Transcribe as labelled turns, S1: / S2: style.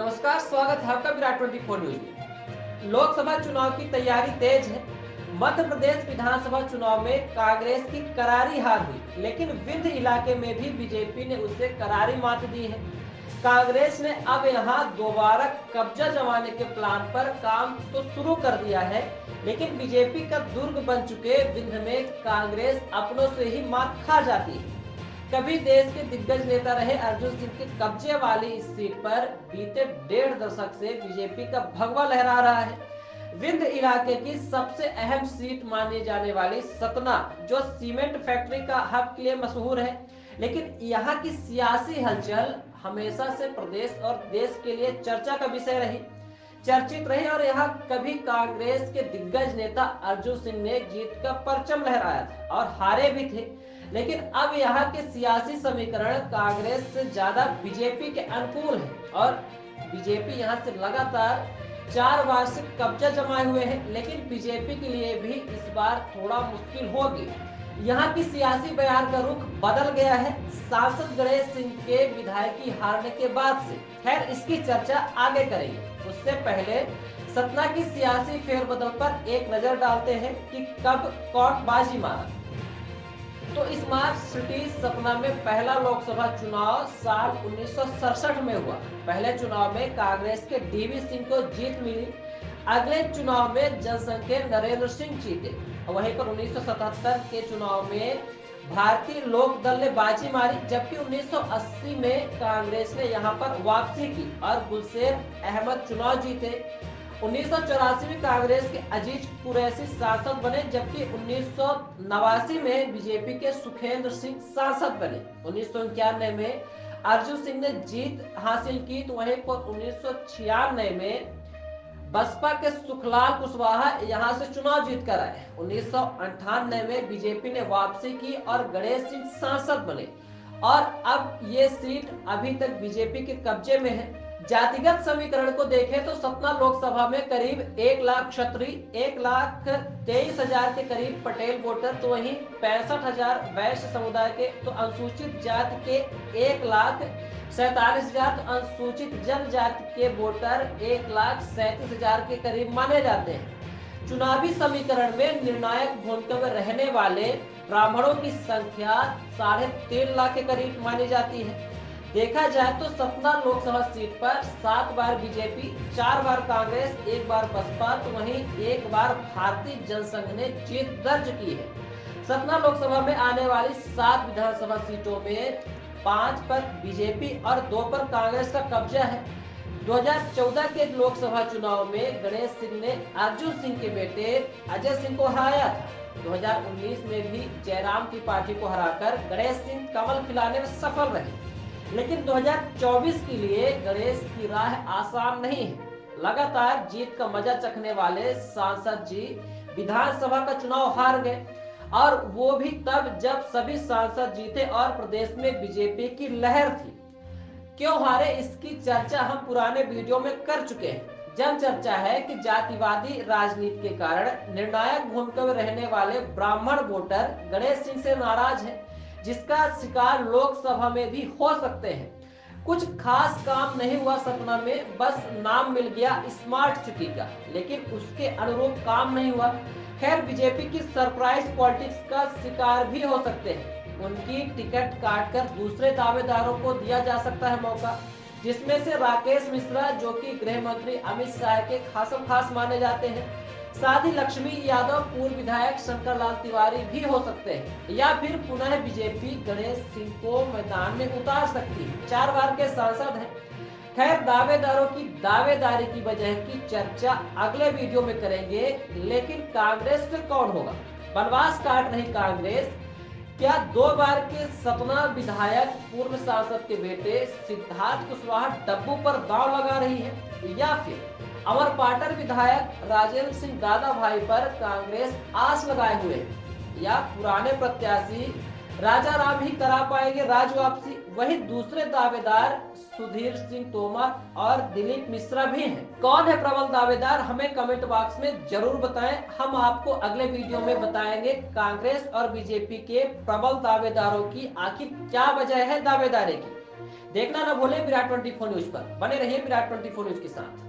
S1: नमस्कार, स्वागत है आपका विराट 24 न्यूज में। लोकसभा चुनाव की तैयारी तेज है। मध्य प्रदेश विधानसभा चुनाव में कांग्रेस की करारी हार हुई, लेकिन विंध्य इलाके में भी बीजेपी ने उसे करारी मात दी है। कांग्रेस ने अब यहां दोबारा कब्जा जमाने के प्लान पर काम तो शुरू कर दिया है, लेकिन बीजेपी का दुर्ग बन चुके विंध्य में कांग्रेस अपनों से ही मात खा जाती है। कभी देश के दिग्गज नेता रहे अर्जुन सिंह के कब्जे वाली इस सीट पर बीते 1.5 दशक से बीजेपी का भगवा लहरा रहा है। विंध्य इलाके की सबसे अहम सीट मानी जाने वाली सतना, जो सीमेंट फैक्ट्री का हब के लिए मशहूर है, लेकिन यहाँ की सियासी हलचल हमेशा से प्रदेश और देश के लिए चर्चा का विषय चर्चित रही और यहाँ कभी कांग्रेस के दिग्गज नेता अर्जुन सिंह ने जीत का परचम लहराया था और हारे भी थे। लेकिन अब यहाँ के सियासी समीकरण कांग्रेस से ज्यादा बीजेपी के अनुकूल है और बीजेपी यहाँ से लगातार 4 बार से कब्जा जमाए हुए है, लेकिन बीजेपी के लिए भी इस बार थोड़ा मुश्किल होगी। यहाँ की सियासी बयान का रुख बदल गया है सांसद गणेश सिंह के विधायकी हारने के बाद से। खैर, इसकी चर्चा आगे करेंगे, उससे पहले सतना की सियासी फेरबदल पर एक नजर डालते हैं कि कब कौन बाजी मारा। तो स्मार्ट सिटी सतना में पहला लोकसभा चुनाव साल 1967 में हुआ। पहले चुनाव में कांग्रेस के डीवी सिंह को जीत मिली। अगले चुनाव में जनसंघ के नरेंद्र सिंह जीते। वहीं पर 1977 के चुनाव में भारतीय लोक दल ने बाजी मारी, जबकि 1980 में कांग्रेस ने यहां पर वापसी की और गुलशेर अहमद चुनाव जीते। 1984 में कांग्रेस के अजीज कुरैशी सांसद बने, जबकि 1989 में बीजेपी के सुखेंद्र सिंह सांसद बने। 1991 में अर्जुन सिंह ने जीत हासिल की, तो वहीं पर 1996 में बसपा के सुखलाल कुशवाहा यहां से चुनाव जीत कर आए। 1998 में बीजेपी ने वापसी की और गणेश सिंह सांसद बने और अब ये सीट अभी तक बीजेपी के कब्जे में है। जातिगत समीकरण को देखें तो सतना लोकसभा में करीब 1 लाख क्षत्रिय, 1,23,000 के करीब पटेल वोटर, तो वहीं 65,000 वैश्य समुदाय के, तो अनुसूचित जाति के 1,47,000, तो अनुसूचित जनजाति के वोटर 1,37,000 के करीब माने जाते हैं। चुनावी समीकरण में निर्णायक भूमिका में रहने वाले ब्राह्मणों की संख्या 3.5 लाख के करीब मानी जाती है। देखा जाए तो सतना लोकसभा सीट पर 7 बार बीजेपी, 4 बार कांग्रेस, 1 बार बसपा, तो वहीं 1 बार भारतीय जनसंघ ने जीत दर्ज की है। सतना लोकसभा में आने वाली 7 विधानसभा सीटों में 5 पर बीजेपी और 2 पर कांग्रेस का कब्जा है। 2014 के लोकसभा चुनाव में गणेश सिंह ने अर्जुन सिंह के बेटे अजय सिंह को हराया था। 2019 में भी जयराम त्रिपाठी को हराकर गणेश सिंह कमल खिलाने में सफल रहे, लेकिन 2024 के लिए गणेश की राह आसान नहीं है। लगातार जीत का मजा चखने वाले सांसद जी विधानसभा का चुनाव हार गए, और वो भी तब जब सभी सांसद जीते और प्रदेश में बीजेपी की लहर थी। क्यों हारे, इसकी चर्चा हम पुराने वीडियो में कर चुके हैं। जन चर्चा है कि जातिवादी राजनीति के कारण निर्णायक भूमिका में रहने वाले ब्राह्मण वोटर गणेश सिंह से नाराज है, जिसका शिकार लोकसभा में भी हो सकते हैं। कुछ खास काम नहीं हुआ सतना में, बस नाम मिल गया स्मार्ट सिटी का, लेकिन उसके अनुरूप काम नहीं हुआ। खैर, बीजेपी की सरप्राइज पॉलिटिक्स का शिकार भी हो सकते हैं। उनकी टिकट काटकर दूसरे दावेदारों को दिया जा सकता है मौका, जिसमें से राकेश मिश्रा, जो कि गृह मंत्री अमित शाह के खास माने जाते हैं, साथ ही लक्ष्मी यादव, पूर्व विधायक शंकर लाल तिवारी भी हो सकते हैं, या फिर पुनः बीजेपी गणेश सिंह को मैदान में उतार सकती है। 4 बार के सांसद हैं। खैर, दावेदारों की दावेदारी की वजह की चर्चा अगले वीडियो में करेंगे, लेकिन कांग्रेस फिर कौन होगा? बनवास काट रही कांग्रेस क्या 2 बार के सतना विधायक पूर्व सांसद के बेटे सिद्धार्थ कुशवाहा डब्बू पर दांव लगा रही है, या फिर अमरपाटन विधायक राजेंद्र सिंह दादा भाई पर कांग्रेस आस लगाए हुए है, या पुराने प्रत्याशी राजा राम ही करा पाएंगे राज वापसी? वही दूसरे दावेदार सुधीर सिंह तोमर और दिलीप मिश्रा भी हैं। कौन है प्रबल दावेदार, हमें कमेंट बॉक्स में जरूर बताएं। हम आपको अगले वीडियो में बताएंगे कांग्रेस और बीजेपी के प्रबल दावेदारों की आखिर क्या वजह है दावेदारी की। देखना ना भूलें विराट 24 न्यूज पर, बने रहिए विराट 24 न्यूज के साथ।